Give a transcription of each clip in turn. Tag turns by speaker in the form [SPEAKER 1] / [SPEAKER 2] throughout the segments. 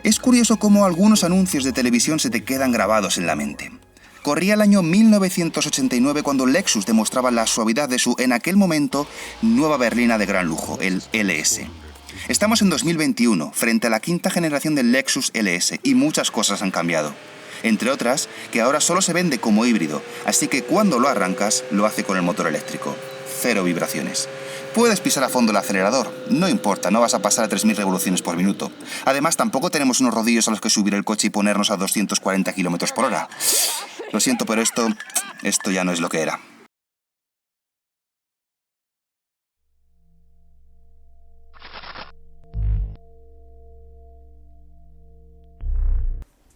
[SPEAKER 1] Es curioso cómo algunos anuncios de televisión se te quedan grabados en la mente. Corría el año 1989 cuando Lexus demostraba la suavidad de su, en aquel momento, nueva berlina de gran lujo, el LS. Estamos en 2021, frente a la quinta generación del Lexus LS, y muchas cosas han cambiado. Entre otras, que ahora solo se vende como híbrido, así que cuando lo arrancas, lo hace con el motor eléctrico. 0 vibraciones. Puedes pisar a fondo el acelerador, no importa, no vas a pasar a 3000 revoluciones por minuto. Además, tampoco tenemos unos rodillos a los que subir el coche y ponernos a 240 km por hora. Lo siento, pero esto ya no es lo que era.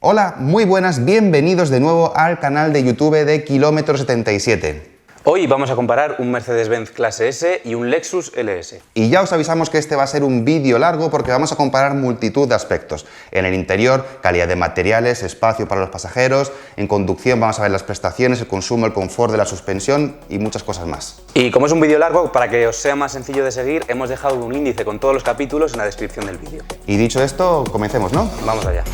[SPEAKER 2] Hola, muy buenas, bienvenidos de nuevo al canal de YouTube de Kilómetro 77.
[SPEAKER 3] Hoy vamos a comparar un Mercedes-Benz Clase S y un Lexus LS.
[SPEAKER 2] Y ya os avisamos que este va a ser un vídeo largo porque vamos a comparar multitud de aspectos. En el interior, calidad de materiales, espacio para los pasajeros, en conducción vamos a ver las prestaciones, el consumo, el confort de la suspensión y muchas cosas más.
[SPEAKER 3] Y como es un vídeo largo, para que os sea más sencillo de seguir, hemos dejado un índice con todos los capítulos en la descripción del vídeo.
[SPEAKER 2] Y dicho esto, comencemos, ¿no?
[SPEAKER 3] Vamos allá.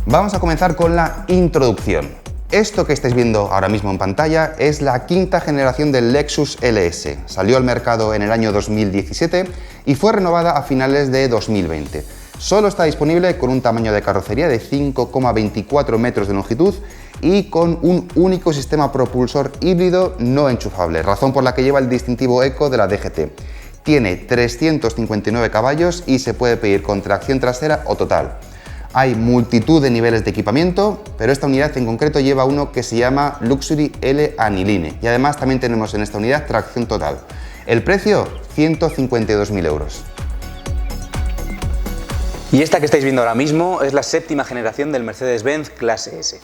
[SPEAKER 2] Vamos a comenzar con la introducción. Esto que estáis viendo ahora mismo en pantalla es la quinta generación del Lexus LS. Salió al mercado en el año 2017 y fue renovada a finales de 2020. Solo está disponible con un tamaño de carrocería de 5,24 metros de longitud y con un único sistema propulsor híbrido no enchufable, razón por la que lleva el distintivo Eco de la DGT. Tiene 359 caballos y se puede pedir con tracción trasera o total. Hay multitud de niveles de equipamiento, pero esta unidad en concreto lleva uno que se llama Luxury L Aniline y además también tenemos en esta unidad tracción total. El precio, 152.000 euros.
[SPEAKER 3] Y esta que estáis viendo ahora mismo es la séptima generación del Mercedes-Benz Clase S.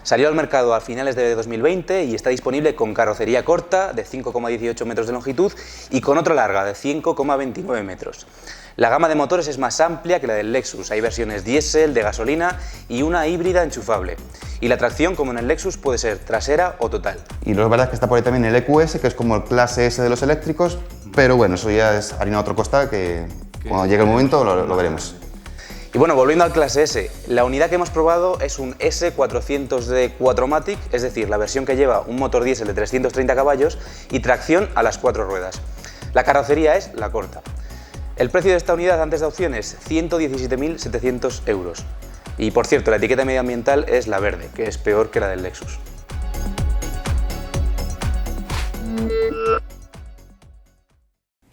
[SPEAKER 3] Salió al mercado a finales de 2020 y está disponible con carrocería corta de 5,18 metros de longitud y con otra larga de 5,29 metros. La gama de motores es más amplia que la del Lexus, hay versiones diésel, de gasolina y una híbrida enchufable. Y la tracción, como en el Lexus, puede ser trasera o total.
[SPEAKER 2] Y lo verdad es que está por ahí también el EQS, que es como el Clase S de los eléctricos, pero bueno, eso ya es harina a otro costal que cuando llegue el momento lo veremos.
[SPEAKER 3] Y bueno, volviendo al Clase S, la unidad que hemos probado es un S400D 4MATIC, es decir, la versión que lleva un motor diésel de 330 caballos y tracción a las 4 ruedas. La carrocería es la corta. El precio de esta unidad antes de opciones, 117.700 euros. Y por cierto, la etiqueta medioambiental es la verde, que es peor que la del Lexus.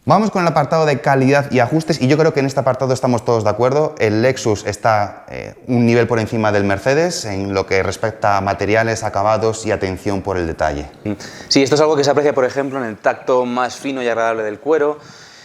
[SPEAKER 2] Vamos con el apartado de calidad y ajustes y yo creo que en este apartado estamos todos de acuerdo. El Lexus está un nivel por encima del Mercedes en lo que respecta a materiales, acabados y atención por el detalle.
[SPEAKER 3] Sí, esto es algo que se aprecia, por ejemplo, en el tacto más fino y agradable del cuero,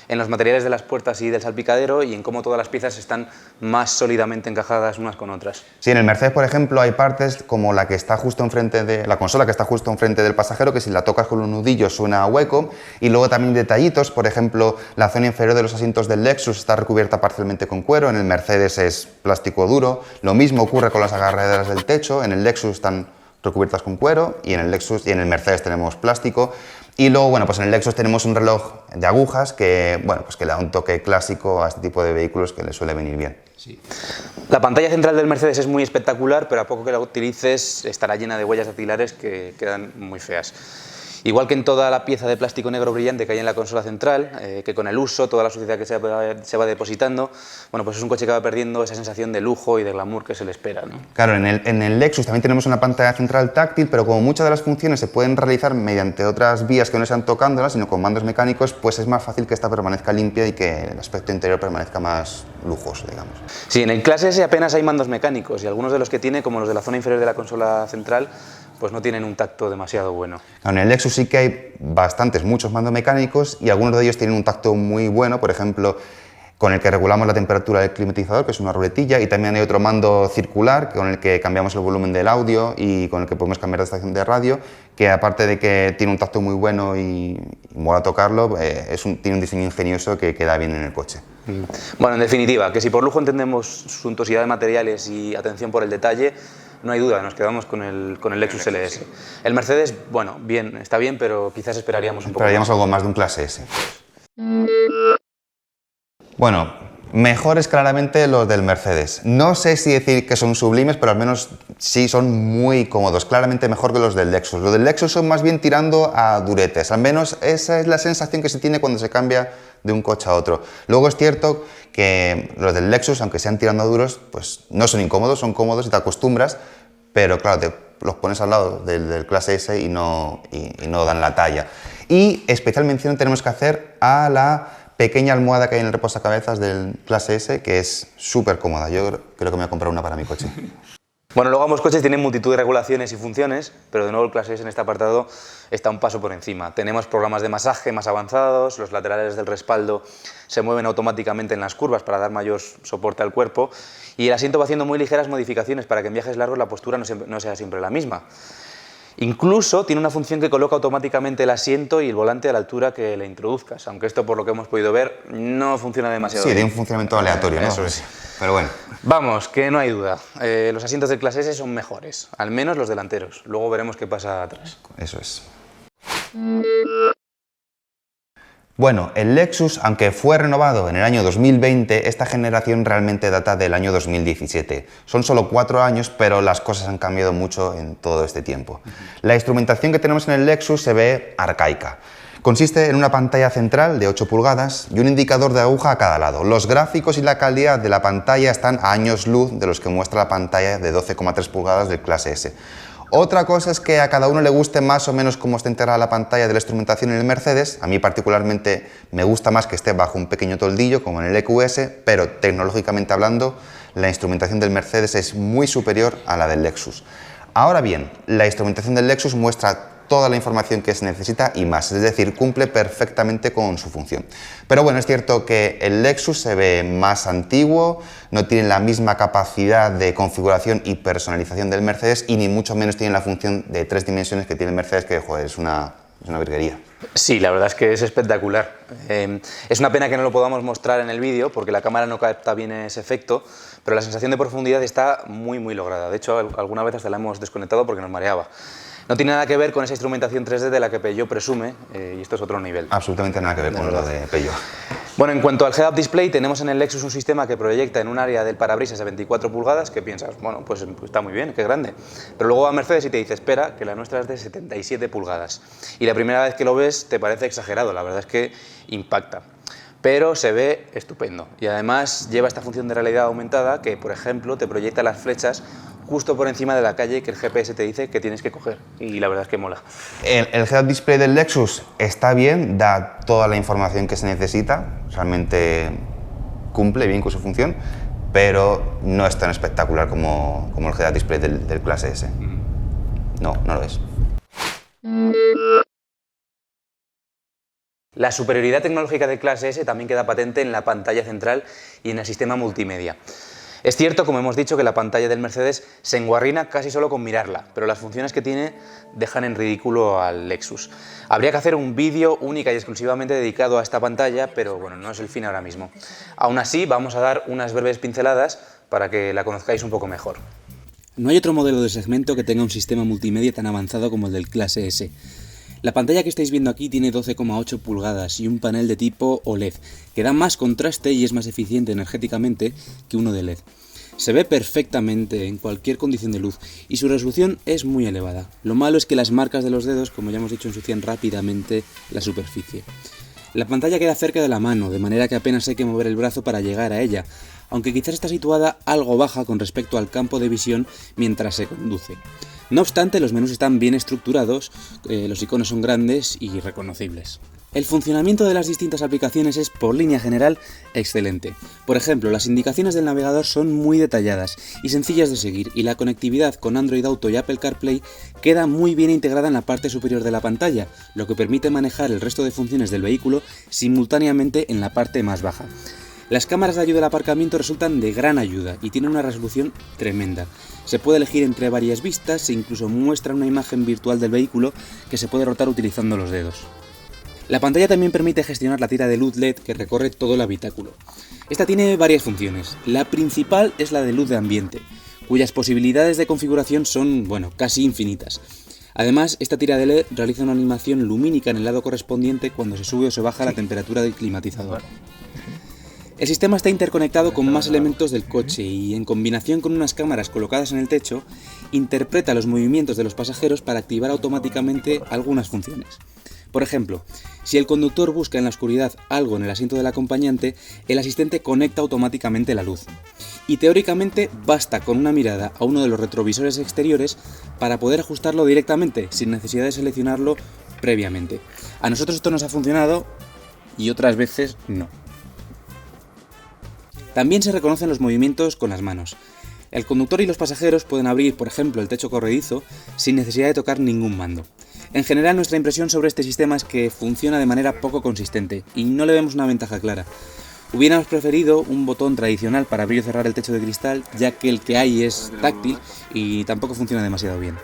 [SPEAKER 3] en los materiales de las puertas y del salpicadero y en cómo todas las piezas están más sólidamente encajadas unas con otras.
[SPEAKER 2] Sí, en el Mercedes, por ejemplo, hay partes como la que está justo enfrente de la consola, que está justo enfrente del pasajero, que si la tocas con un nudillo suena a hueco, y luego también detallitos, por ejemplo, la zona inferior de los asientos del Lexus está recubierta parcialmente con cuero, en el Mercedes es plástico duro, lo mismo ocurre con las agarraderas del techo, en el Lexus están recubiertas con cuero y en el Lexus y en el Mercedes tenemos plástico. Y luego, bueno, pues en el Lexus tenemos un reloj de agujas que, bueno, pues que le da un toque clásico a este tipo de vehículos que le suele venir bien.
[SPEAKER 3] Sí. La pantalla central del Mercedes es muy espectacular, pero a poco que la utilices estará llena de huellas dactilares que quedan muy feas. Igual que en toda la pieza de plástico negro brillante que hay en la consola central, que con el uso, toda la suciedad que se va depositando, bueno, pues es un coche que va perdiendo esa sensación de lujo y de glamour que se le espera, ¿no?
[SPEAKER 2] Claro, en el Lexus también tenemos una pantalla central táctil, pero como muchas de las funciones se pueden realizar mediante otras vías que no sean tocándolas, sino con mandos mecánicos, pues es más fácil que esta permanezca limpia y que el aspecto interior permanezca más lujoso, digamos.
[SPEAKER 3] Sí, en el Clase S apenas hay mandos mecánicos y algunos de los que tiene, como los de la zona inferior de la consola central, pues no tienen un tacto demasiado bueno.
[SPEAKER 2] En el Lexus sí que hay muchos mandos mecánicos y algunos de ellos tienen un tacto muy bueno, por ejemplo, con el que regulamos la temperatura del climatizador, que es una ruletilla, y también hay otro mando circular con el que cambiamos el volumen del audio y con el que podemos cambiar de estación de radio, que aparte de que tiene un tacto muy bueno y mola tocarlo, tiene un diseño ingenioso que queda bien en el coche.
[SPEAKER 3] Bueno, en definitiva, que si por lujo entendemos suntuosidad de materiales y atención por el detalle, no hay duda, nos quedamos con el Lexus LS. El Mercedes, bueno, bien, está bien, pero quizás esperaríamos un poco más.
[SPEAKER 2] Esperaríamos algo más de un Clase S. Bueno, Mejores claramente los del Mercedes. No sé si decir que son sublimes, pero al menos sí son muy cómodos. Claramente mejor que los del Lexus. Los del Lexus son más bien tirando a duretes. Al menos esa es la sensación que se tiene cuando se cambia de un coche a otro. Luego es cierto que los del Lexus, aunque sean tirando a duros, pues no son incómodos, son cómodos y te acostumbras, pero claro, te los pones al lado del clase S y no dan la talla. Y especial mención tenemos que hacer a la pequeña almohada que hay en el reposacabezas del clase S, que es súper cómoda. Yo creo que me voy a comprar una para mi coche.
[SPEAKER 3] Bueno, luego ambos coches tienen multitud de regulaciones y funciones, pero de nuevo el clase S en este apartado está un paso por encima. Tenemos programas de masaje más avanzados, los laterales del respaldo se mueven automáticamente en las curvas para dar mayor soporte al cuerpo y el asiento va haciendo muy ligeras modificaciones para que en viajes largos la postura no sea siempre la misma. Incluso tiene una función que coloca automáticamente el asiento y el volante a la altura que le introduzcas, aunque esto, por lo que hemos podido ver, no funciona demasiado bien.
[SPEAKER 2] Sí, tiene un funcionamiento aleatorio, ¿no?
[SPEAKER 3] Eso es.
[SPEAKER 2] Pero bueno.
[SPEAKER 3] Vamos, que no hay duda. Los asientos del clase S son mejores, al menos los delanteros. Luego veremos qué pasa atrás.
[SPEAKER 2] Eso es. Bueno, el Lexus, aunque fue renovado en el año 2020, esta generación realmente data del año 2017. Son solo 4 años, pero las cosas han cambiado mucho en todo este tiempo. La instrumentación que tenemos en el Lexus se ve arcaica. Consiste en una pantalla central de 8 pulgadas y un indicador de aguja a cada lado. Los gráficos y la calidad de la pantalla están a años luz de los que muestra la pantalla de 12,3 pulgadas del clase S. Otra cosa es que a cada uno le guste más o menos cómo está integrada la pantalla de la instrumentación en el Mercedes. A mí particularmente me gusta más que esté bajo un pequeño toldillo como en el EQS, pero tecnológicamente hablando la instrumentación del Mercedes es muy superior a la del Lexus. Ahora bien, la instrumentación del Lexus muestra toda la información que se necesita y más, es decir, cumple perfectamente con su función. Pero bueno, es cierto que el Lexus se ve más antiguo, no tiene la misma capacidad de configuración y personalización del Mercedes y ni mucho menos tiene la función de 3 dimensiones que tiene el Mercedes, que joder, es una virguería.
[SPEAKER 3] Sí, la verdad es que es espectacular. Es una pena que no lo podamos mostrar en el vídeo porque la cámara no capta bien ese efecto, pero la sensación de profundidad está muy lograda. De hecho, alguna vez hasta la hemos desconectado porque nos mareaba. No tiene nada que ver con esa instrumentación 3D de la que Peugeot presume, y esto es otro nivel.
[SPEAKER 2] Absolutamente nada que ver con lo de Peugeot.
[SPEAKER 3] Bueno, en cuanto al head-up display, tenemos en el Lexus un sistema que proyecta en un área del parabrisas de 24 pulgadas, que piensas, bueno, pues está muy bien, qué grande. Pero luego va a Mercedes y te dice, espera, que la nuestra es de 77 pulgadas. Y la primera vez que lo ves te parece exagerado, la verdad es que impacta. Pero se ve estupendo. Y además lleva esta función de realidad aumentada que, por ejemplo, te proyecta las flechas justo por encima de la calle que el GPS te dice que tienes que coger, y la verdad es que mola.
[SPEAKER 2] El head-up display del Lexus está bien, da toda la información que se necesita, realmente cumple bien con su función, pero no es tan espectacular como el head-up display del clase S. No lo es.
[SPEAKER 3] La superioridad tecnológica del clase S también queda patente en la pantalla central y en el sistema multimedia. Es cierto, como hemos dicho, que la pantalla del Mercedes se enguarrina casi solo con mirarla, pero las funciones que tiene dejan en ridículo al Lexus. Habría que hacer un vídeo única y exclusivamente dedicado a esta pantalla, pero bueno, no es el fin ahora mismo. Aún así, vamos a dar unas breves pinceladas para que la conozcáis un poco mejor.
[SPEAKER 4] No hay otro modelo de segmento que tenga un sistema multimedia tan avanzado como el del clase S. La pantalla que estáis viendo aquí tiene 12,8 pulgadas y un panel de tipo OLED, que da más contraste y es más eficiente energéticamente que uno de LED. Se ve perfectamente en cualquier condición de luz y su resolución es muy elevada. Lo malo es que las marcas de los dedos, como ya hemos dicho, ensucian rápidamente la superficie. La pantalla queda cerca de la mano, de manera que apenas hay que mover el brazo para llegar a ella, aunque quizás está situada algo baja con respecto al campo de visión mientras se conduce. No obstante, los menús están bien estructurados, los iconos son grandes y reconocibles. El funcionamiento de las distintas aplicaciones es, por línea general, excelente. Por ejemplo, las indicaciones del navegador son muy detalladas y sencillas de seguir, y la conectividad con Android Auto y Apple CarPlay queda muy bien integrada en la parte superior de la pantalla, lo que permite manejar el resto de funciones del vehículo simultáneamente en la parte más baja. Las cámaras de ayuda al aparcamiento resultan de gran ayuda y tienen una resolución tremenda. Se puede elegir entre varias vistas e incluso muestra una imagen virtual del vehículo que se puede rotar utilizando los dedos. La pantalla también permite gestionar la tira de luz LED que recorre todo el habitáculo. Esta tiene varias funciones. La principal es la de luz de ambiente, cuyas posibilidades de configuración son, casi infinitas. Además, esta tira de LED realiza una animación lumínica en el lado correspondiente cuando se sube o se baja la temperatura del climatizador. El sistema está interconectado con más elementos del coche y, en combinación con unas cámaras colocadas en el techo, interpreta los movimientos de los pasajeros para activar automáticamente algunas funciones. Por ejemplo, si el conductor busca en la oscuridad algo en el asiento del acompañante, el asistente conecta automáticamente la luz. Y teóricamente basta con una mirada a uno de los retrovisores exteriores para poder ajustarlo directamente, sin necesidad de seleccionarlo previamente. A nosotros esto nos ha funcionado y otras veces no. También se reconocen los movimientos con las manos. El conductor y los pasajeros pueden abrir, por ejemplo, el techo corredizo sin necesidad de tocar ningún mando. En general, nuestra impresión sobre este sistema es que funciona de manera poco consistente y no le vemos una ventaja clara. Hubiéramos preferido un botón tradicional para abrir y cerrar el techo de cristal, ya que el que hay es táctil y tampoco funciona demasiado bien.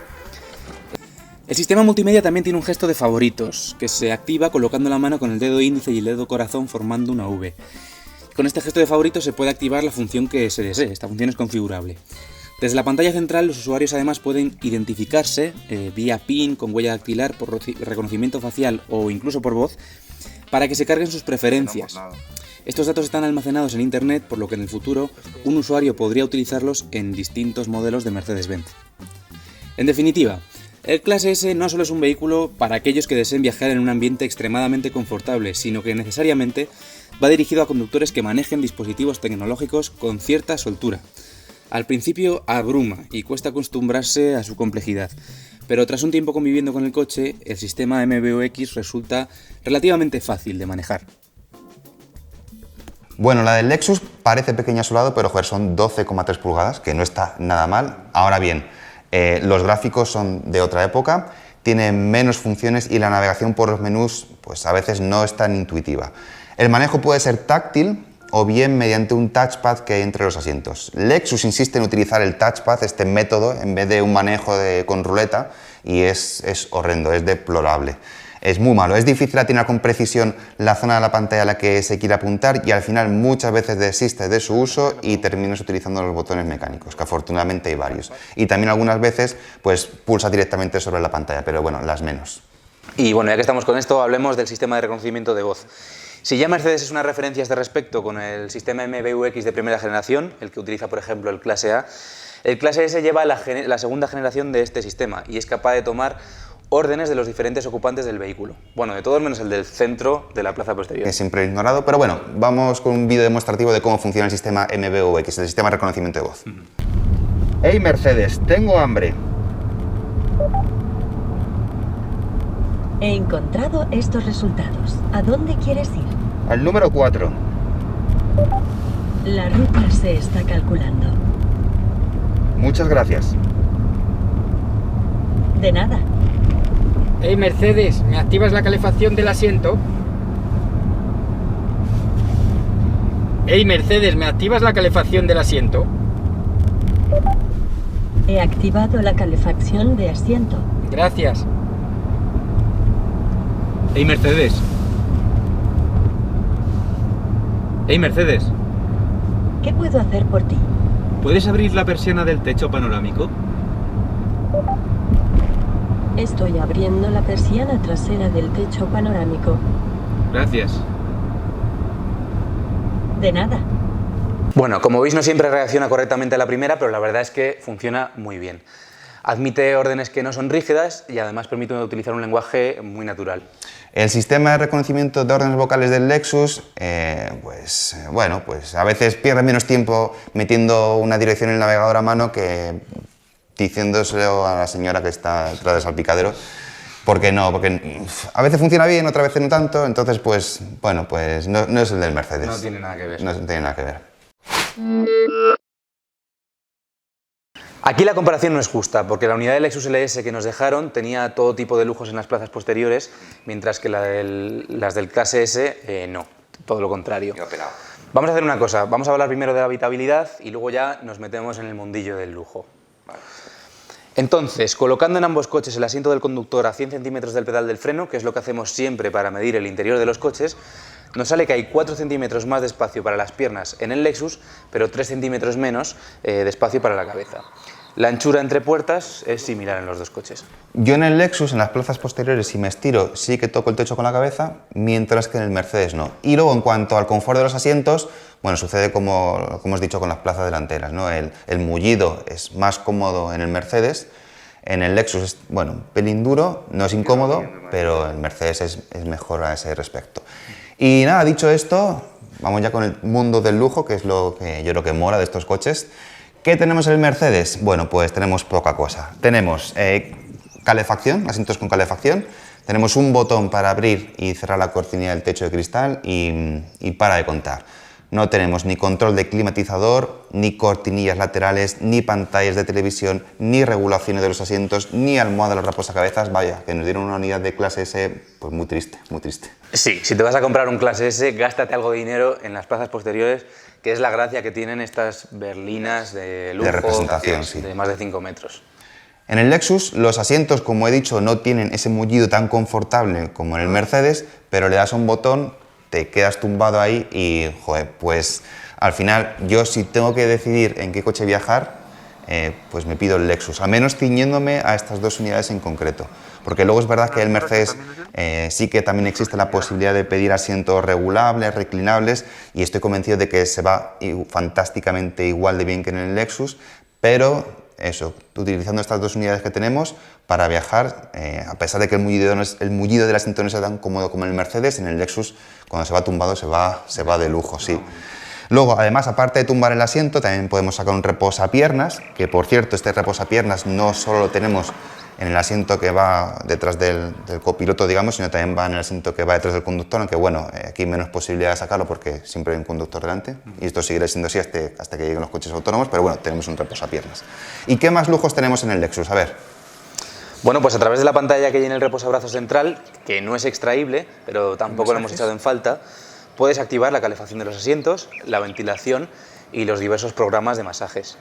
[SPEAKER 4] El sistema multimedia también tiene un gesto de favoritos, que se activa colocando la mano con el dedo índice y el dedo corazón formando una V. Con este gesto de favoritos se puede activar la función que se desee. Esta función es configurable. Desde la pantalla central, los usuarios además pueden identificarse vía PIN con huella dactilar, por reconocimiento facial o incluso por voz, para que se carguen sus preferencias. Estos datos están almacenados en Internet, por lo que en el futuro un usuario podría utilizarlos en distintos modelos de Mercedes-Benz. En definitiva, el Clase S no solo es un vehículo para aquellos que deseen viajar en un ambiente extremadamente confortable, sino que necesariamente va dirigido a conductores que manejen dispositivos tecnológicos con cierta soltura. Al principio abruma y cuesta acostumbrarse a su complejidad, pero tras un tiempo conviviendo con el coche, el sistema MBUX resulta relativamente fácil de manejar.
[SPEAKER 2] Bueno, la del Lexus parece pequeña a su lado, pero joder, son 12,3 pulgadas, que no está nada mal. Ahora bien, los gráficos son de otra época, tienen menos funciones y la navegación por los menús pues a veces no es tan intuitiva. El manejo puede ser táctil o bien mediante un touchpad que hay entre los asientos. Lexus insiste en utilizar el touchpad, este método, en vez de un manejo con ruleta, y es horrendo, es deplorable. Es muy malo, es difícil atinar con precisión la zona de la pantalla a la que se quiere apuntar y al final muchas veces desistes de su uso y terminas utilizando los botones mecánicos, que afortunadamente hay varios. Y también algunas veces pues pulsa directamente sobre la pantalla, pero bueno, las menos.
[SPEAKER 3] Y bueno, ya que estamos con esto, hablemos del sistema de reconocimiento de voz. Si ya Mercedes es una referencia a este respecto con el sistema MBUX de primera generación, el que utiliza por ejemplo el Clase A, el Clase S lleva la segunda generación de este sistema y es capaz de tomar órdenes de los diferentes ocupantes del vehículo. Bueno, de todos menos el del centro de la plaza posterior.
[SPEAKER 2] Que siempre he ignorado, pero bueno, vamos con un vídeo demostrativo de cómo funciona el sistema MBUX, el sistema de reconocimiento de voz. Hey Mercedes, tengo hambre.
[SPEAKER 5] He encontrado estos resultados. ¿A dónde quieres ir?
[SPEAKER 2] Al número 4.
[SPEAKER 5] La ruta se está calculando.
[SPEAKER 2] Muchas gracias.
[SPEAKER 5] De nada.
[SPEAKER 6] Hey Mercedes, ¿me activas la calefacción del asiento? Hey Mercedes, ¿me activas la calefacción del asiento?
[SPEAKER 5] He activado la calefacción de asiento.
[SPEAKER 6] Gracias.
[SPEAKER 7] Hey Mercedes. Hey Mercedes,
[SPEAKER 5] ¿Qué puedo hacer por ti?
[SPEAKER 7] ¿puedes abrir la persiana del techo panorámico?
[SPEAKER 5] Estoy abriendo la persiana trasera del techo panorámico.
[SPEAKER 7] Gracias.
[SPEAKER 5] De nada.
[SPEAKER 3] Bueno, como veis no siempre reacciona correctamente a la primera, pero la verdad es que funciona muy bien. Admite órdenes que no son rígidas y además permite utilizar un lenguaje muy natural.
[SPEAKER 2] El sistema de reconocimiento de órdenes vocales del Lexus, pues a veces pierde menos tiempo metiendo una dirección en el navegador a mano que diciéndoselo a la señora que está detrás del salpicadero. Porque a veces funciona bien, otras veces no tanto, entonces pues no es el del Mercedes.
[SPEAKER 3] No tiene nada que ver.
[SPEAKER 2] No tiene nada que ver.
[SPEAKER 3] Aquí la comparación no es justa, porque la unidad del Lexus LS que nos dejaron tenía todo tipo de lujos en las plazas posteriores, mientras que las del Clase S no, todo lo contrario. Vamos a hacer una cosa, vamos a hablar primero de la habitabilidad y luego ya nos metemos en el mundillo del lujo. Entonces, colocando en ambos coches el asiento del conductor a 100 centímetros del pedal del freno, que es lo que hacemos siempre para medir el interior de los coches, nos sale que hay 4 centímetros más de espacio para las piernas en el Lexus, pero 3 centímetros menos de espacio para la cabeza. La anchura entre puertas es similar en los dos coches.
[SPEAKER 2] Yo en el Lexus, en las plazas posteriores, si me estiro, sí que toco el techo con la cabeza, mientras que en el Mercedes no. Y luego, en cuanto al confort de los asientos, bueno, sucede como hemos dicho con las plazas delanteras, ¿no? El mullido es más cómodo en el Mercedes, en el Lexus es, bueno, un pelín duro, no es incómodo, pero el Mercedes es mejor a ese respecto. Y nada, dicho esto, vamos ya con el mundo del lujo, que es lo que yo creo que mola de estos coches. ¿Qué tenemos en el Mercedes? Bueno, pues tenemos poca cosa. Tenemos calefacción, asientos con calefacción, tenemos un botón para abrir y cerrar la cortinilla del techo de cristal y para de contar. No tenemos ni control de climatizador, ni cortinillas laterales, ni pantallas de televisión, ni regulaciones de los asientos, ni almohada de los reposacabezas. Vaya, que nos dieron una unidad de clase S, pues muy triste, muy triste.
[SPEAKER 3] Sí, si te vas a comprar un clase S, gástate algo de dinero en las plazas posteriores, que es la gracia que tienen estas berlinas de lujo,
[SPEAKER 2] de representación, sí,
[SPEAKER 3] de más de 5 metros.
[SPEAKER 2] En el Lexus los asientos, como he dicho, no tienen ese mullido tan confortable como en el Mercedes, pero le das un botón, te quedas tumbado ahí y, joder, pues al final yo si tengo que decidir en qué coche viajar, pues me pido el Lexus, al menos ciñéndome a estas dos unidades en concreto. Porque luego es verdad que el Mercedes sí que también existe la posibilidad de pedir asientos regulables, reclinables, y estoy convencido de que se va fantásticamente igual de bien que en el Lexus, pero eso, utilizando estas dos unidades que tenemos para viajar, a pesar de que el mullido del asiento no es tan cómodo como en el Mercedes, en el Lexus cuando se va tumbado se va de lujo, sí. Luego, además, aparte de tumbar el asiento, también podemos sacar un reposapiernas, que por cierto, este reposapiernas no solo lo tenemos en el asiento que va detrás del copiloto, digamos, sino también va en el asiento que va detrás del conductor, aunque bueno, aquí hay menos posibilidad de sacarlo porque siempre hay un conductor delante, y esto seguirá siendo así hasta que lleguen los coches autónomos, pero bueno, tenemos un reposapiernas. ¿Y qué más lujos tenemos en el Lexus? A ver.
[SPEAKER 3] Bueno, pues a través de la pantalla que hay en el reposabrazos central, que no es extraíble, pero tampoco lo hemos echado en falta, puedes activar la calefacción de los asientos, la ventilación y los diversos programas de masajes.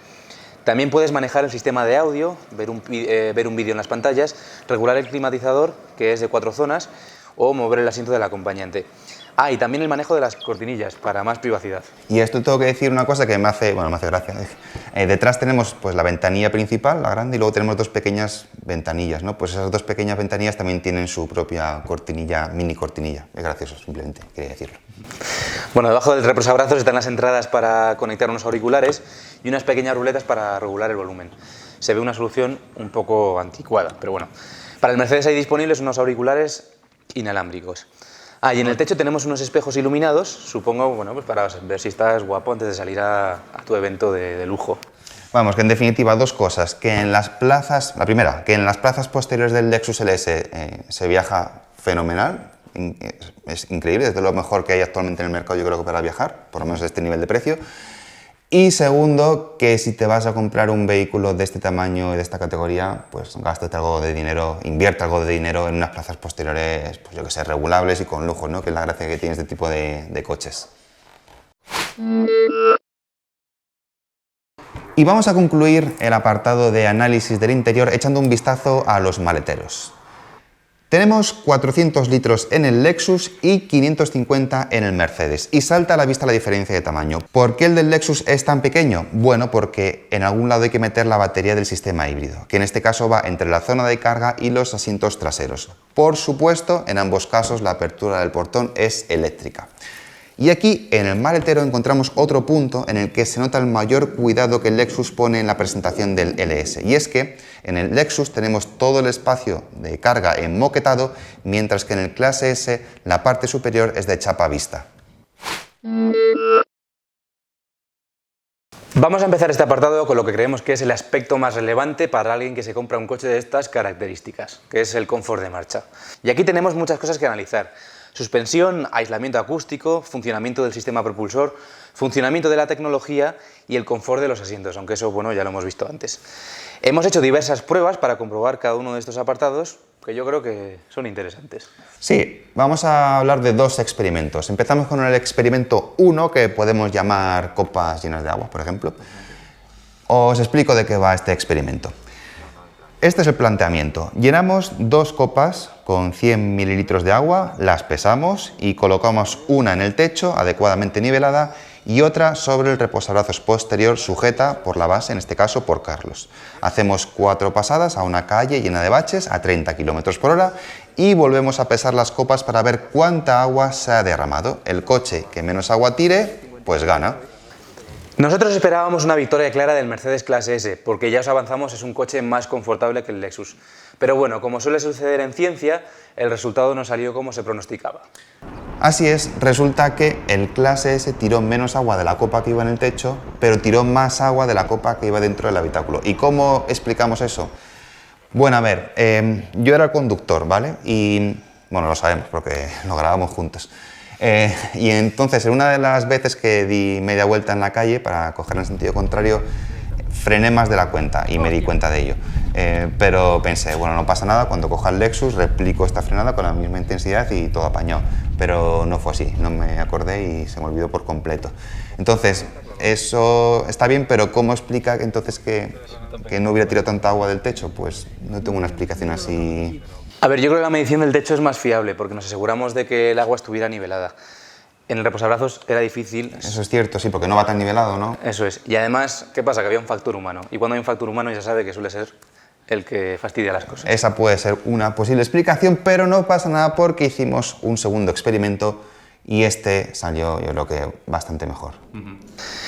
[SPEAKER 3] También puedes manejar el sistema de audio, ver un vídeo en las pantallas, regular el climatizador, que es de 4 zonas, o mover el asiento del acompañante. Ah, y también el manejo de las cortinillas, para más privacidad.
[SPEAKER 2] Y esto tengo que decir una cosa que me hace gracia. Detrás tenemos pues, la ventanilla principal, la grande, y luego tenemos dos pequeñas ventanillas, ¿no? Pues esas dos pequeñas ventanillas también tienen su propia cortinilla, mini cortinilla. Es gracioso, simplemente, quería decirlo.
[SPEAKER 3] Bueno, debajo del reposabrazos están las entradas para conectar unos auriculares y unas pequeñas ruletas para regular el volumen. Se ve una solución un poco anticuada, pero bueno. Para el Mercedes hay disponibles unos auriculares inalámbricos. Ah, y en el techo tenemos unos espejos iluminados, supongo, bueno, pues para ver si estás guapo antes de salir a tu evento de lujo.
[SPEAKER 2] Vamos, que en definitiva dos cosas, que en las plazas, la primera, que en las plazas posteriores del Lexus LS se viaja fenomenal, es increíble, es de lo mejor que hay actualmente en el mercado, yo creo que para viajar, por lo menos a este nivel de precio. Y segundo, que si te vas a comprar un vehículo de este tamaño y de esta categoría, pues gástate algo de dinero, invierte algo de dinero en unas plazas posteriores, pues yo que sé, regulables y con lujo, ¿no? Que es la gracia que tiene este tipo de coches. Y vamos a concluir el apartado de análisis del interior echando un vistazo a los maleteros. Tenemos 400 litros en el Lexus y 550 en el Mercedes. Y salta a la vista la diferencia de tamaño. ¿Por qué el del Lexus es tan pequeño? Bueno, porque en algún lado hay que meter la batería del sistema híbrido, que en este caso va entre la zona de carga y los asientos traseros. Por supuesto, en ambos casos la apertura del portón es eléctrica. Y aquí, en el maletero, encontramos otro punto en el que se nota el mayor cuidado que el Lexus pone en la presentación del LS. Y es que en el Lexus tenemos todo el espacio de carga enmoquetado, mientras que en el clase S la parte superior es de chapa vista.
[SPEAKER 3] Vamos a empezar este apartado con lo que creemos que es el aspecto más relevante para alguien que se compra un coche de estas características, que es el confort de marcha. Y aquí tenemos muchas cosas que analizar. Suspensión, aislamiento acústico, funcionamiento del sistema propulsor, funcionamiento de la tecnología y el confort de los asientos, aunque eso, bueno, ya lo hemos visto antes. Hemos hecho diversas pruebas para comprobar cada uno de estos apartados, que yo creo que son interesantes.
[SPEAKER 2] Sí, vamos a hablar de dos experimentos. Empezamos con el experimento 1, que podemos llamar copas llenas de agua, por ejemplo. Os explico de qué va este experimento. Este es el planteamiento. Llenamos dos copas con 100 mililitros de agua, las pesamos y colocamos una en el techo adecuadamente nivelada y otra sobre el reposabrazos posterior sujeta por la base, en este caso por Carlos. Hacemos 4 pasadas a una calle llena de baches a 30 km por hora y volvemos a pesar las copas para ver cuánta agua se ha derramado. El coche que menos agua tire, pues gana.
[SPEAKER 3] Nosotros esperábamos una victoria clara del Mercedes Clase S, porque ya os avanzamos, es un coche más confortable que el Lexus. Pero bueno, como suele suceder en ciencia, el resultado no salió como se pronosticaba.
[SPEAKER 2] Así es, resulta que el Clase S tiró menos agua de la copa que iba en el techo, pero tiró más agua de la copa que iba dentro del habitáculo. ¿Y cómo explicamos eso? Bueno, a ver, yo era el conductor, ¿vale? Y, bueno, lo sabemos porque lo grabamos juntos. Y entonces, en una de las veces que di media vuelta en la calle para coger en sentido contrario, frené más de la cuenta y me di cuenta de ello. Pero pensé, bueno, no pasa nada, cuando coja el Lexus replico esta frenada con la misma intensidad y todo apañado. Pero no fue así, no me acordé y se me olvidó por completo. Entonces, eso está bien, pero ¿cómo explica entonces que no hubiera tirado tanta agua del techo? Pues no tengo una explicación así.
[SPEAKER 3] A ver, yo creo que la medición del techo es más fiable, porque nos aseguramos de que el agua estuviera nivelada. En el reposabrazos era difícil.
[SPEAKER 2] Eso es cierto, sí, porque no va tan nivelado, ¿no?
[SPEAKER 3] Eso es. Y además, ¿qué pasa? Que había un factor humano. Y cuando hay un factor humano ya sabe que suele ser el que fastidia las cosas.
[SPEAKER 2] Esa puede ser una posible explicación, pero no pasa nada porque hicimos un segundo experimento y este salió, yo creo que bastante mejor.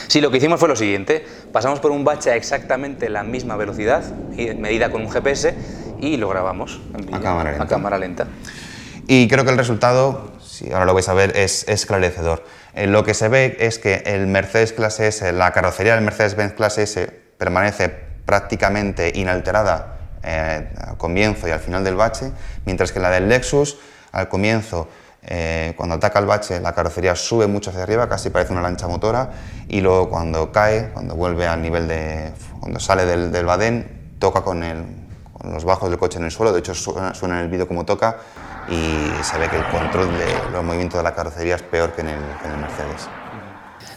[SPEAKER 3] Sí, lo que hicimos fue lo siguiente. Pasamos por un bache a exactamente la misma velocidad, medida con un GPS, y lo grabamos en vídeo, a cámara lenta.
[SPEAKER 2] Y creo que el resultado, si ahora lo vais a ver, es esclarecedor. Lo que se ve es que el Mercedes Clase S, la carrocería del Mercedes-Benz Clase S permanece prácticamente inalterada al comienzo y al final del bache, mientras que la del Lexus, al comienzo, cuando ataca el bache, la carrocería sube mucho hacia arriba, casi parece una lancha motora, y luego cuando cae, cuando vuelve al nivel de... cuando sale del badén, toca con los bajos del coche en el suelo. De hecho suena en el vídeo como toca y se ve que el control de los movimientos de la carrocería es peor que en el Mercedes.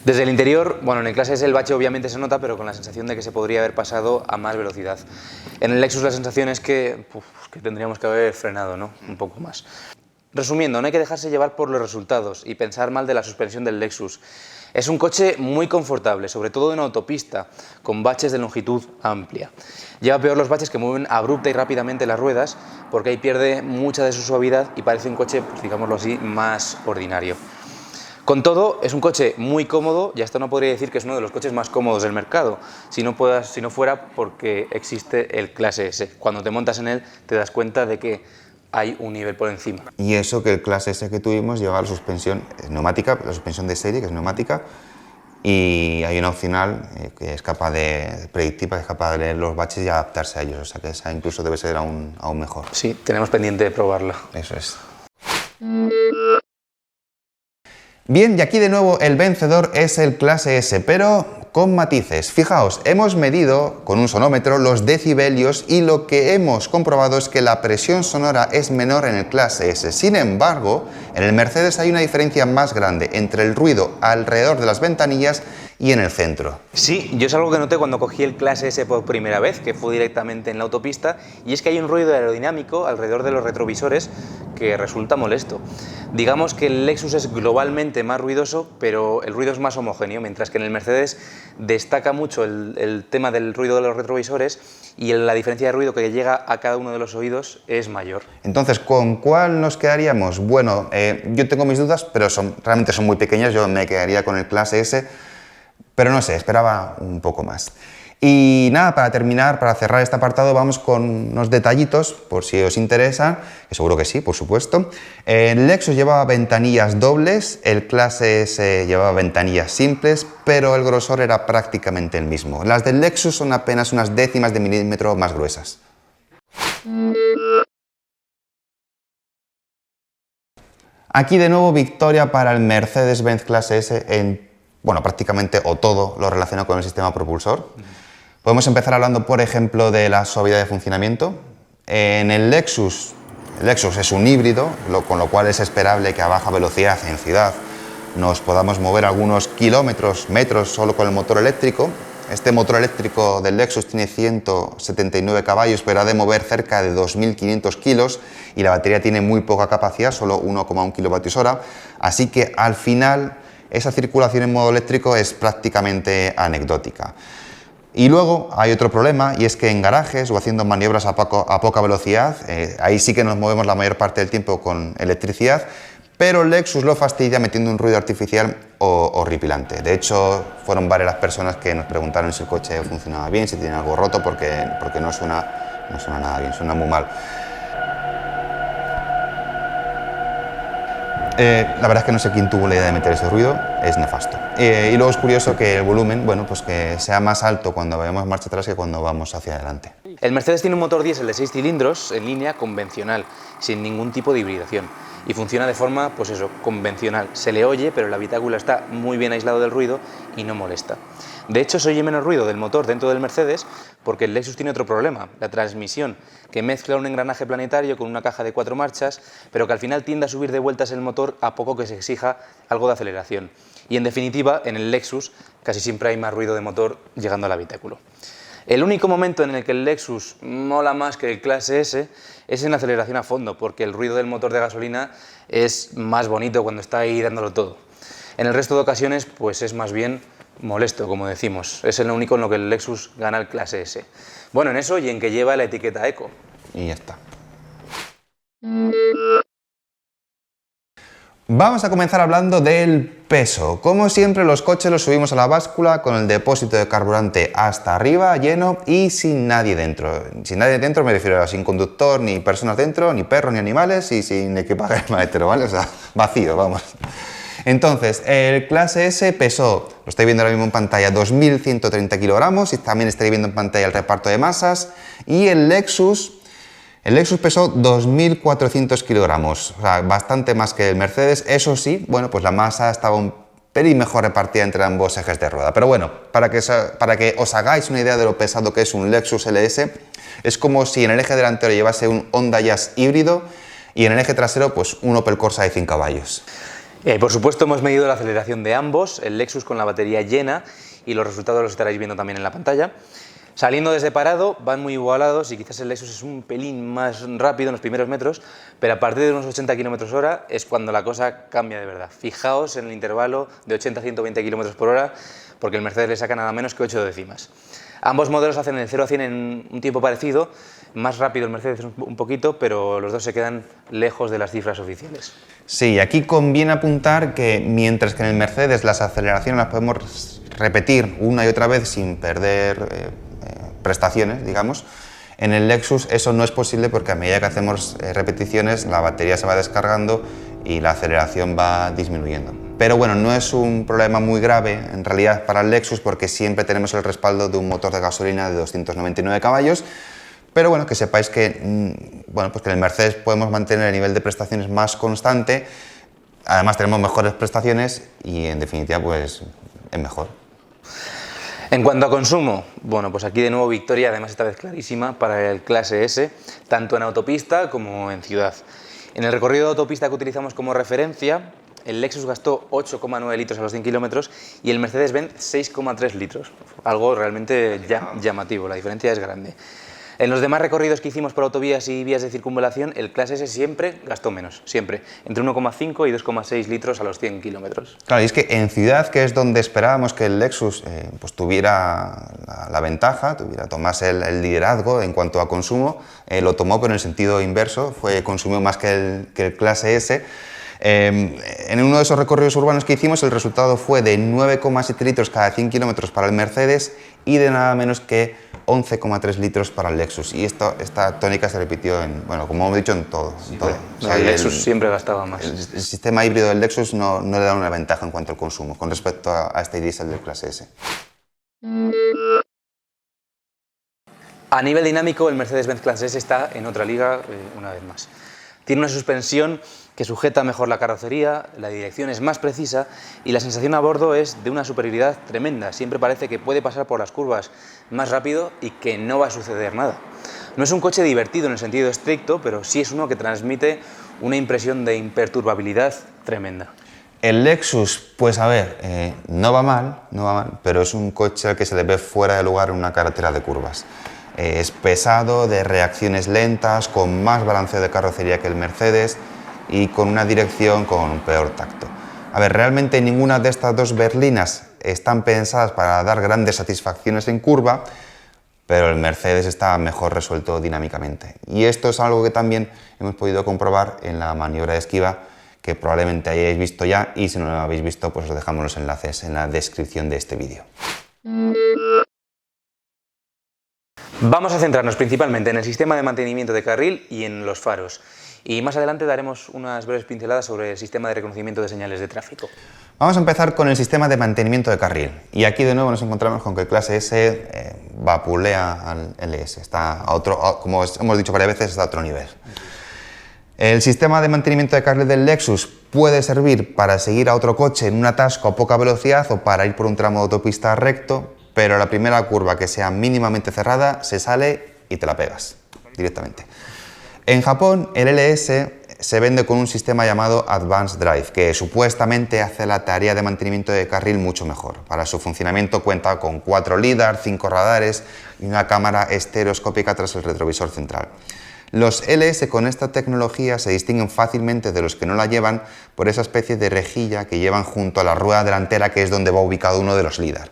[SPEAKER 3] Desde el interior, bueno, en el Clase S el bache obviamente se nota, pero con la sensación de que se podría haber pasado a más velocidad. En el Lexus la sensación es que tendríamos que haber frenado, ¿no? Un poco más. Resumiendo, no hay que dejarse llevar por los resultados y pensar mal de la suspensión del Lexus. Es un coche muy confortable, sobre todo en autopista, con baches de longitud amplia. Lleva peor los baches que mueven abrupta y rápidamente las ruedas, porque ahí pierde mucha de su suavidad y parece un coche, pues, digámoslo así, más ordinario. Con todo, es un coche muy cómodo, y hasta no podría decir que es uno de los coches más cómodos del mercado, si no fuera porque existe el Clase S. Cuando te montas en él te das cuenta de que hay un nivel por encima.
[SPEAKER 2] Y eso que el Clase S que tuvimos lleva la suspensión neumática, la suspensión de serie, que es neumática, y hay una opcional que es capaz de predictiva, que es capaz de leer los baches y adaptarse a ellos, o sea que esa incluso debe ser aún mejor.
[SPEAKER 3] Sí, tenemos pendiente de probarla.
[SPEAKER 2] Eso es. Bien, y aquí de nuevo el vencedor es el Clase S, pero con matices. Fijaos, hemos medido con un sonómetro los decibelios y lo que hemos comprobado es que la presión sonora es menor en el Clase S. Sin embargo, en el Mercedes hay una diferencia más grande entre el ruido alrededor de las ventanillas y en el centro.
[SPEAKER 3] Sí, yo es algo que noté cuando cogí el Clase S por primera vez, que fue directamente en la autopista, y es que hay un ruido aerodinámico alrededor de los retrovisores que resulta molesto. Digamos que el Lexus es globalmente más ruidoso, pero el ruido es más homogéneo, mientras que en el Mercedes destaca mucho el tema del ruido de los retrovisores y la diferencia de ruido que llega a cada uno de los oídos es mayor.
[SPEAKER 2] Entonces, ¿con cuál nos quedaríamos? Bueno, yo tengo mis dudas, pero realmente son muy pequeñas. Yo me quedaría con el Clase S, pero no sé, esperaba un poco más. Y nada, para terminar, para cerrar este apartado, vamos con unos detallitos, por si os interesan, que seguro que sí, por supuesto. El Lexus llevaba ventanillas dobles, el Clase S llevaba ventanillas simples, pero el grosor era prácticamente el mismo. Las del Lexus son apenas unas décimas de milímetro más gruesas. Aquí de nuevo victoria para el Mercedes-Benz Clase S en, bueno, prácticamente o todo lo relacionado con el sistema propulsor. Podemos empezar hablando, por ejemplo, de la suavidad de funcionamiento. En el Lexus es un híbrido, con lo cual es esperable que a baja velocidad en ciudad nos podamos mover algunos kilómetros, metros solo con el motor eléctrico. Este motor eléctrico del Lexus tiene 179 caballos, pero ha de mover cerca de 2.500 kilos y la batería tiene muy poca capacidad, solo 1,1 kWh, así que al final esa circulación en modo eléctrico es prácticamente anecdótica. Y luego hay otro problema, y es que en garajes o haciendo maniobras a poca velocidad, ahí sí que nos movemos la mayor parte del tiempo con electricidad, pero el Lexus lo fastidia metiendo un ruido artificial horripilante. De hecho, fueron varias las personas que nos preguntaron si el coche funcionaba bien, si tiene algo roto, porque no suena nada bien, suena muy mal. La verdad es que no sé quién tuvo la idea de meter ese ruido, es nefasto. Y luego es curioso que el volumen, bueno, pues que sea más alto cuando vayamos marcha atrás que cuando vamos hacia adelante.
[SPEAKER 3] El Mercedes tiene un motor diésel de 6 cilindros en línea convencional, sin ningún tipo de hibridación. Y funciona de forma, pues eso, convencional. Se le oye, pero el habitáculo está muy bien aislado del ruido y no molesta. De hecho, se oye menos ruido del motor dentro del Mercedes porque el Lexus tiene otro problema, la transmisión, que mezcla un engranaje planetario con una caja de 4 marchas, pero que al final tiende a subir de vueltas el motor a poco que se exija algo de aceleración. Y en definitiva, en el Lexus casi siempre hay más ruido de motor llegando al habitáculo. El único momento en el que el Lexus mola más que el Clase S es en la aceleración a fondo, porque el ruido del motor de gasolina es más bonito cuando está ahí dándolo todo. En el resto de ocasiones, pues es más bien molesto, como decimos. Es el único en lo que el Lexus gana el Clase S. Bueno, en eso y en que lleva la etiqueta Eco.
[SPEAKER 2] Y ya está. Vamos a comenzar hablando del peso. Como siempre, los coches los subimos a la báscula con el depósito de carburante hasta arriba, lleno y sin nadie dentro. Sin nadie dentro me refiero a sin conductor, ni personas dentro, ni perros, ni animales y sin equipaje maletero, ¿vale? O sea, vacío, vamos. Entonces, el Clase S pesó, lo estáis viendo ahora mismo en pantalla, 2.130 kilogramos y también estáis viendo en pantalla el reparto de masas. Y el Lexus pesó 2.400 kilogramos, o sea, bastante más que el Mercedes. Eso sí, bueno, pues la masa estaba un pelín mejor repartida entre ambos ejes de rueda. Pero bueno, para que os hagáis una idea de lo pesado que es un Lexus LS, es como si en el eje delantero llevase un Honda Jazz híbrido y en el eje trasero pues un Opel Corsa de 100 caballos.
[SPEAKER 3] Por supuesto, hemos medido la aceleración de ambos, el Lexus con la batería llena, y los resultados los estaréis viendo también en la pantalla. Saliendo desde parado van muy igualados y quizás el Lexus es un pelín más rápido en los primeros metros, pero a partir de unos 80 km/h es cuando la cosa cambia de verdad. Fijaos en el intervalo de 80 a 120 km/h porque el Mercedes le saca nada menos que 8 décimas. Ambos modelos hacen el 0 a 100 en un tiempo parecido, más rápido el Mercedes un poquito, pero los dos se quedan lejos de las cifras oficiales.
[SPEAKER 2] Sí, aquí conviene apuntar que mientras que en el Mercedes las aceleraciones las podemos repetir una y otra vez sin perder prestaciones, digamos, en el Lexus eso no es posible porque a medida que hacemos repeticiones la batería se va descargando y la aceleración va disminuyendo. Pero bueno, no es un problema muy grave en realidad para el Lexus porque siempre tenemos el respaldo de un motor de gasolina de 299 caballos. Pero bueno, que sepáis que, bueno, pues que en el Mercedes podemos mantener el nivel de prestaciones más constante, además tenemos mejores prestaciones y en definitiva pues es mejor.
[SPEAKER 3] En cuanto a consumo, bueno, pues aquí de nuevo victoria, además esta vez clarísima, para el Clase S, tanto en autopista como en ciudad. En el recorrido de autopista que utilizamos como referencia, el Lexus gastó 8,9 litros a los 100 kilómetros y el Mercedes-Benz 6,3 litros, algo realmente llamativo, la diferencia es grande. En los demás recorridos que hicimos por autovías y vías de circunvalación, el Clase S siempre gastó menos, siempre, entre 1,5 y 2,6 litros a los 100 kilómetros.
[SPEAKER 2] Claro, y es que en ciudad, que es donde esperábamos que el Lexus pues tuviera la ventaja, tomase el liderazgo en cuanto a consumo, lo tomó pero en el sentido inverso, consumió más que el Clase S. En uno de esos recorridos urbanos que hicimos el resultado fue de 9,7 litros cada 100 kilómetros para el Mercedes y de nada menos que 11,3 litros para el Lexus. Y esta tónica se repitió, bueno, como hemos dicho, en todo.
[SPEAKER 3] O sea, el Lexus siempre gastaba más.
[SPEAKER 2] El sistema híbrido del Lexus no le da una ventaja en cuanto al consumo con respecto a este diésel del Clase S.
[SPEAKER 3] A nivel dinámico, el Mercedes-Benz Clase S está en otra liga una vez más. Tiene una suspensión que sujeta mejor la carrocería, la dirección es más precisa y la sensación a bordo es de una superioridad tremenda. Siempre parece que puede pasar por las curvas más rápido y que no va a suceder nada. No es un coche divertido en el sentido estricto, pero sí es uno que transmite una impresión de imperturbabilidad tremenda.
[SPEAKER 2] El Lexus, pues a ver, no va mal, pero es un coche al que se le ve fuera de lugar en una carretera de curvas. Es pesado, de reacciones lentas, con más balanceo de carrocería que el Mercedes y con una dirección con un peor tacto. A ver, realmente ninguna de estas dos berlinas están pensadas para dar grandes satisfacciones en curva, pero el Mercedes está mejor resuelto dinámicamente. Y esto es algo que también hemos podido comprobar en la maniobra de esquiva, que probablemente hayáis visto ya, y si no lo habéis visto, pues os dejamos los enlaces en la descripción de este vídeo.
[SPEAKER 3] Vamos a centrarnos principalmente en el sistema de mantenimiento de carril y en los faros. Y más adelante daremos unas breves pinceladas sobre el sistema de reconocimiento de señales de tráfico.
[SPEAKER 2] Vamos a empezar con el sistema de mantenimiento de carril. Y aquí de nuevo nos encontramos con que el clase S vapulea al LS. Está a otro, como hemos dicho varias veces, está a otro nivel. El sistema de mantenimiento de carril del Lexus puede servir para seguir a otro coche en un atasco a poca velocidad o para ir por un tramo de autopista recto, pero a la primera curva que sea mínimamente cerrada se sale y te la pegas directamente. En Japón, el LS se vende con un sistema llamado Advanced Drive, que supuestamente hace la tarea de mantenimiento de carril mucho mejor. Para su funcionamiento cuenta con 4 LiDAR, 5 radares y una cámara estereoscópica tras el retrovisor central. Los LS con esta tecnología se distinguen fácilmente de los que no la llevan por esa especie de rejilla que llevan junto a la rueda delantera, que es donde va ubicado uno de los LiDAR.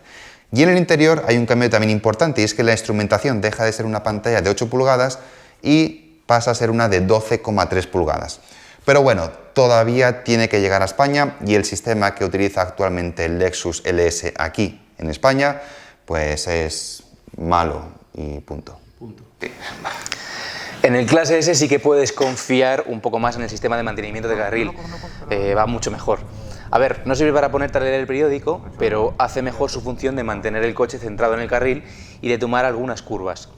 [SPEAKER 2] Y en el interior hay un cambio también importante, y es que la instrumentación deja de ser una pantalla de 8 pulgadas y pasa a ser una de 12,3 pulgadas. Pero bueno, todavía tiene que llegar a España, y el sistema que utiliza actualmente el Lexus LS aquí en España pues es malo y punto. Sí.
[SPEAKER 3] En el clase S sí que puedes confiar un poco más en el sistema de mantenimiento de carril, va mucho mejor. A ver, no sirve para ponerte a leer el periódico, pero hace mejor su función de mantener el coche centrado en el carril y de tomar algunas curvas.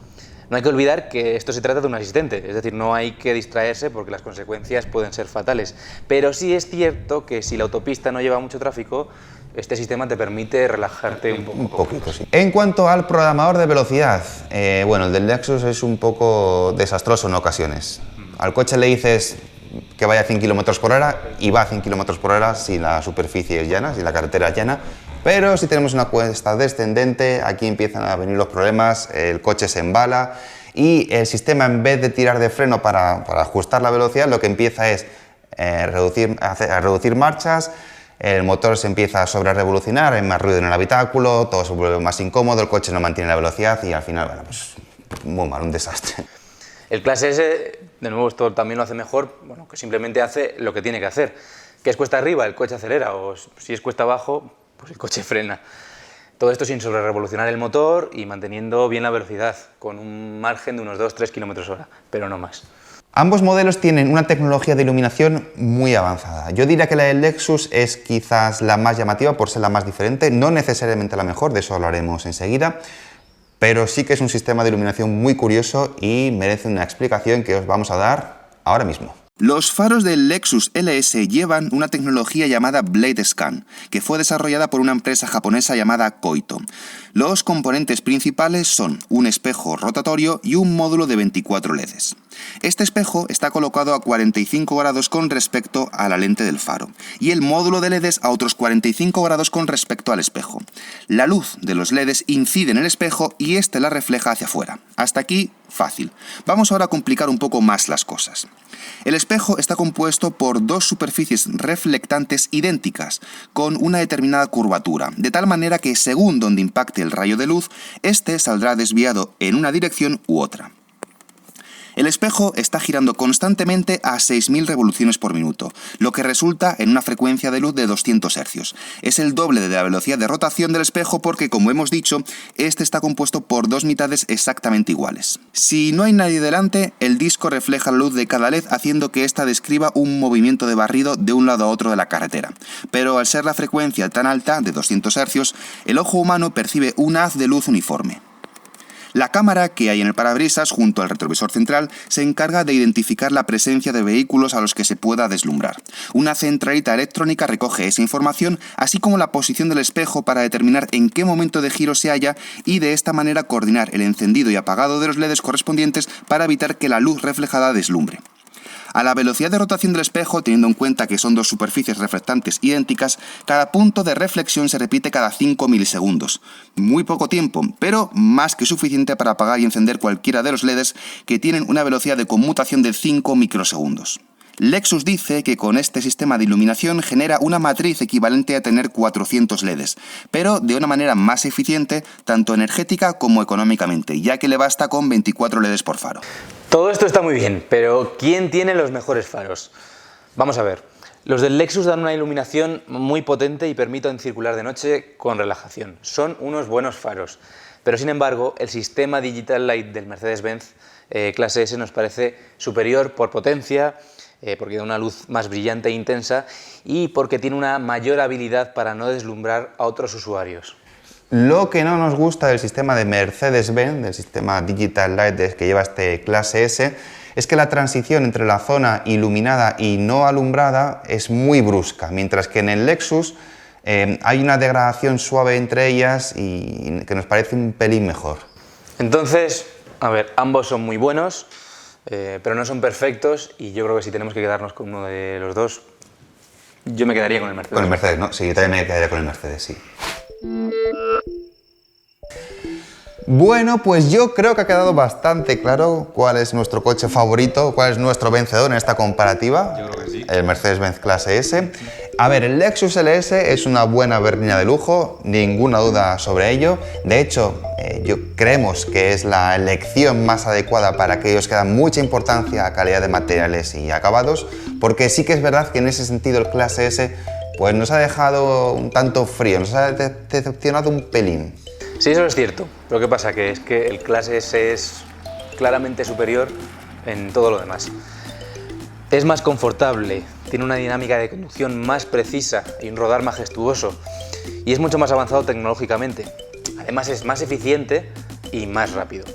[SPEAKER 3] No hay que olvidar que esto se trata de un asistente, es decir, no hay que distraerse porque las consecuencias pueden ser fatales. Pero sí es cierto que si la autopista no lleva mucho tráfico, este sistema te permite relajarte un poco.
[SPEAKER 2] Un poquito, sí. En cuanto al programador de velocidad, bueno, el del Lexus es un poco desastroso en ocasiones. Al coche le dices que vaya a 100 km por hora y va a 100 km por hora si la superficie es llana, si la carretera es llana. Pero si tenemos una cuesta descendente, aquí empiezan a venir los problemas, el coche se embala y el sistema, en vez de tirar de freno para ajustar la velocidad, lo que empieza es a reducir marchas, el motor se empieza a sobrerevolucionar, hay más ruido en el habitáculo, todo se vuelve más incómodo, el coche no mantiene la velocidad y al final, bueno, pues muy mal, un desastre.
[SPEAKER 3] El clase S, de nuevo, esto también lo hace mejor, bueno, que simplemente hace lo que tiene que hacer. Que es cuesta arriba, el coche acelera, o si es cuesta abajo, pues el coche frena. Todo esto sin sobrerevolucionar el motor y manteniendo bien la velocidad, con un margen de unos 2-3 km/h, pero no más.
[SPEAKER 2] Ambos modelos tienen una tecnología de iluminación muy avanzada. Yo diría que la del Lexus es quizás la más llamativa por ser la más diferente, no necesariamente la mejor, de eso hablaremos enseguida, pero sí que es un sistema de iluminación muy curioso y merece una explicación que os vamos a dar ahora mismo.
[SPEAKER 1] Los faros del Lexus LS llevan una tecnología llamada Blade Scan, que fue desarrollada por una empresa japonesa llamada Koito. Los componentes principales son un espejo rotatorio y un módulo de 24 LEDs. Este espejo está colocado a 45 grados con respecto a la lente del faro, y el módulo de LEDs a otros 45 grados con respecto al espejo. La luz de los LEDs incide en el espejo y este la refleja hacia afuera. Hasta aquí, fácil. Vamos ahora a complicar un poco más las cosas. El espejo está compuesto por dos superficies reflectantes idénticas, con una determinada curvatura, de tal manera que según donde impacte el rayo de luz, este saldrá desviado en una dirección u otra. El espejo está girando constantemente a 6.000 revoluciones por minuto, lo que resulta en una frecuencia de luz de 200 Hz. Es el doble de la velocidad de rotación del espejo porque, como hemos dicho, este está compuesto por dos mitades exactamente iguales. Si no hay nadie delante, el disco refleja la luz de cada LED haciendo que ésta describa un movimiento de barrido de un lado a otro de la carretera. Pero al ser la frecuencia tan alta, de 200 Hz, el ojo humano percibe un haz de luz uniforme. La cámara que hay en el parabrisas junto al retrovisor central se encarga de identificar la presencia de vehículos a los que se pueda deslumbrar. Una centralita electrónica recoge esa información, así como la posición del espejo para determinar en qué momento de giro se halla y de esta manera coordinar el encendido y apagado de los LEDs correspondientes para evitar que la luz reflejada deslumbre. A la velocidad de rotación del espejo, teniendo en cuenta que son dos superficies reflectantes idénticas, cada punto de reflexión se repite cada 5 milisegundos. Muy poco tiempo, pero más que suficiente para apagar y encender cualquiera de los LEDs que tienen una velocidad de conmutación de 5 microsegundos. Lexus dice que con este sistema de iluminación genera una matriz equivalente a tener 400 LEDs, pero de una manera más eficiente, tanto energética como económicamente, ya que le basta con 24 LEDs por faro.
[SPEAKER 3] Todo esto está muy bien, pero ¿quién tiene los mejores faros? Vamos a ver. Los del Lexus dan una iluminación muy potente y permiten circular de noche con relajación. Son unos buenos faros, pero sin embargo el sistema Digital Light del Mercedes-Benz clase S nos parece superior por potencia, porque da una luz más brillante e intensa y porque tiene una mayor habilidad para no deslumbrar a otros usuarios.
[SPEAKER 2] Lo que no nos gusta del sistema de Mercedes-Benz, del sistema Digital Light que lleva este clase S, es que la transición entre la zona iluminada y no alumbrada es muy brusca, mientras que en el Lexus hay una degradación suave entre ellas y que nos parece un pelín mejor.
[SPEAKER 3] Entonces, a ver, ambos son muy buenos, pero no son perfectos y yo creo que si tenemos que quedarnos con uno de los dos, yo me quedaría con el Mercedes.
[SPEAKER 2] Con el Mercedes, ¿no? Sí, yo también me quedaría con el Mercedes, sí. Bueno, pues yo creo que ha quedado bastante claro cuál es nuestro coche favorito, cuál es nuestro vencedor en esta comparativa.
[SPEAKER 7] Yo creo que sí.
[SPEAKER 2] El Mercedes-Benz clase S. A ver, el Lexus LS es una buena berlina de lujo, ninguna duda sobre ello. De hecho, creemos que es la elección más adecuada para aquellos que dan mucha importancia a calidad de materiales y acabados, porque sí que es verdad que en ese sentido el clase S pues nos ha dejado un tanto frío, nos ha decepcionado un pelín.
[SPEAKER 3] Sí, eso es cierto. Lo que pasa es que el clase S es claramente superior en todo lo demás. Es más confortable, tiene una dinámica de conducción más precisa y un rodar majestuoso y es mucho más avanzado tecnológicamente. Además es más eficiente y más rápido.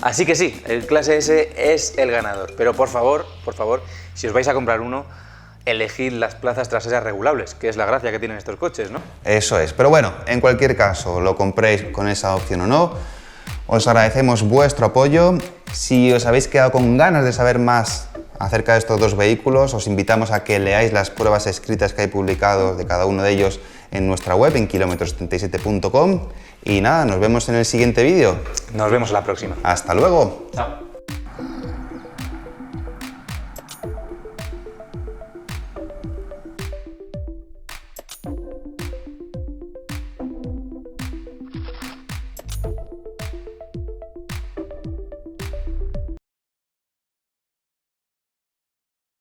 [SPEAKER 3] Así que sí, el clase S es el ganador, pero por favor, si os vais a comprar uno, elegid las plazas traseras regulables, que es la gracia que tienen estos coches, ¿no?
[SPEAKER 2] Eso es, pero bueno, en cualquier caso, lo compréis con esa opción o no, os agradecemos vuestro apoyo. Si os habéis quedado con ganas de saber más acerca de estos dos vehículos, os invitamos a que leáis las pruebas escritas que hay publicados de cada uno de ellos en nuestra web, en kilometro77.com. Y nada, nos vemos en el siguiente vídeo.
[SPEAKER 3] Nos vemos la próxima.
[SPEAKER 2] Hasta luego.
[SPEAKER 3] Chao.